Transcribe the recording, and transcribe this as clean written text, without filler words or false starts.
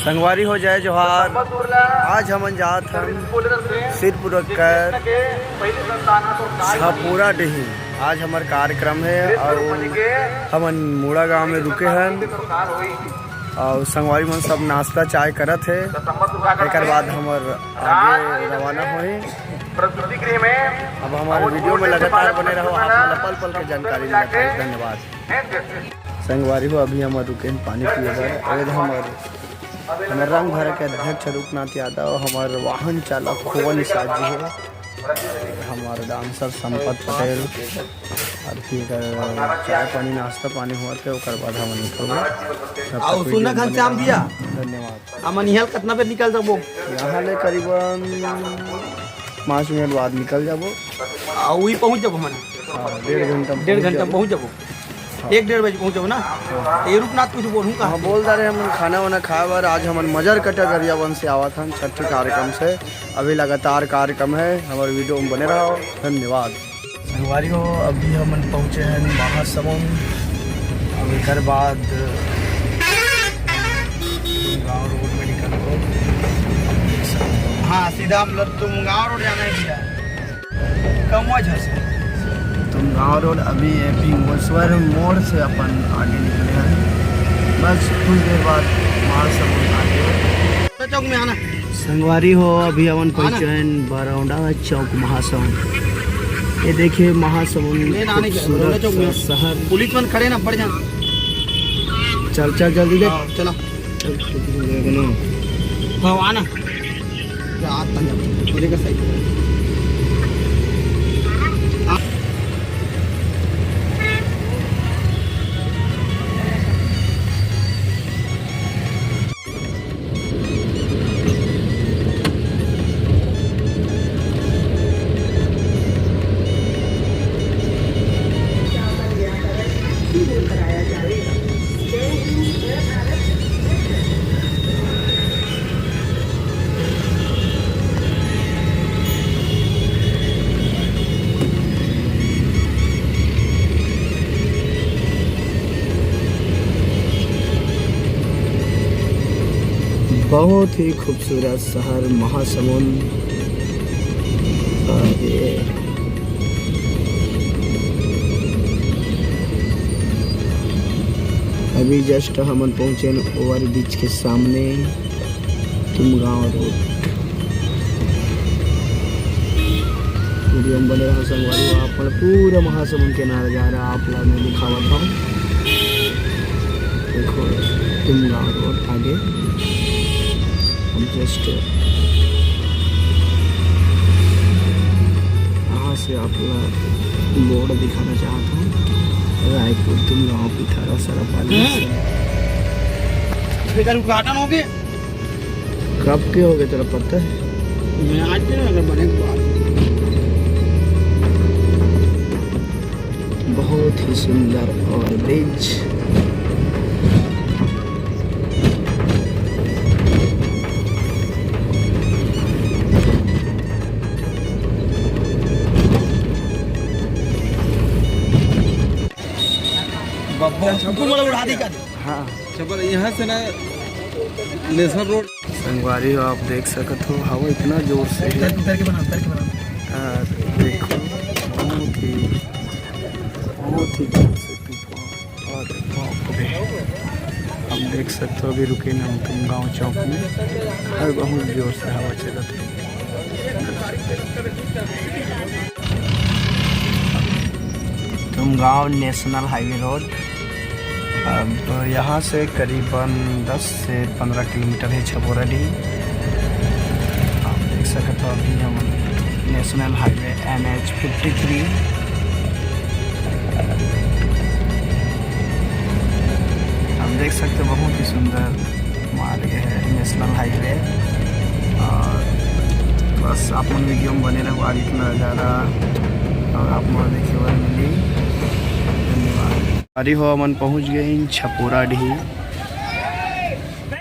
संगवारी हो जाए जोहार। आज हम जात हम सिरपुर कर छपूरा डही। आज हमार कार्यक्रम है और हम मूड़ा गांव में रुके हैं और संगवारी मन सब नाश्ता चाय करत है। एक बाद हमार आगे रवाना हुए। अब हमारे वीडियो में लगातार बने रहो, आप पल पल की जानकारी मिलता है। धन्यवाद। संगवारी हो अभी हम रुके पानी पिए बर। हमारे रंग भर के अध्यक्ष रूपनाथ यादव, हमारे वाहन चालक खोवन निषाद जी है, हमारे डांसर संपत पटेल और फिर चाय पानी नाश्ता पानी हुआ थे। बाद हम निकल सुनना घनश्याम भैया। धन्यवाद। अमन यहाँ कितना पे निकल सकबो? यहाँ ले करीबन 5 मिनट बाद निकल जाबो। वही पहुँच जाबो मन 1.5 घंटा पहुँच जाबो। 1-1.5 बजे पहुँचो ना। ये रूपनाथ कुछ बोलूँ का? हाँ बोल रहे हम खाना वाना खाए बार। आज हम मजर कटगरिया वन से आवा था छठी कार्यक्रम से। अभी लगातार कार्यक्रम है, हमारे वीडियो में बने रहो। धन्यवाद। संगवारी हो अभी हम पहुँचे हैं महासमुंद। अब एक बाद गाँव रोड में निकल को। हाँ सीधा मतलब तुम गाँव रोड जाना है भैया। कम वजह से तुम गाँव रोड अभी पिंगोश्वर मोड़ से अपन आगे निकले हैं। बस कुछ देर बाद महासमुंद आगे चौक में आना। संगवारी हो अभी अपन पहुँचे हैं बरौंडा चौक महासमुंद। ये देखिए महासमुंद खूबसूरत शहर। पुलिस मन खड़े ना, पड़ जा। चल चल जल्दी दे। चलो हाँ आना। सही बहुत ही खूबसूरत शहर महासमुंद। अभी जस्ट हम पहुंचे ओवर ब्रिज के सामने तुम गाँव रोड। वीडियो में बने रहो संगवारी। आप पूरा महासमुंद के नज़ारा आप लोग में दिखावत हूँ। देखो तुम गाँव रोड आगे। हम जस्ट यहाँ से आप बोर्ड दिखाना चाहता हूँ। रायपुर तुम गाँव पिथौरा सरापाली। उद्घाटन हो गए कब के हो गए तेरा पता है? मैं आज भी अगर बने तो बहुत ही सुंदर और ब्रिज। उड़ा दी का। हाँ चल यहाँ से ना नेशनल रोड संगवारी हो आप देख सकते हो। हवा इतना जोर से है। उतर के बना देखो बहुत ही जोर से तूफान। और हम देख सकते हो अभी रुके ना तुम गाँव चौक में और बहुत जोर से हवा चलत है। तुम गाँव नेशनल हाईवे रोड। अब यहाँ से करीबन 10 से 15 किलोमीटर है छपूरा डी। आप देख सकते हो अभी हम नेशनल हाईवे NH 53। आप देख सकते हो बहुत ही सुंदर मार्ग है नेशनल हाईवे। और बस आप मन वीडियो में बने रहो। आगे इतना नज़ारा और आप मन देखे हुए मिली। धन्यवाद। अरे हो मन पहुँच गए छपूरा डी।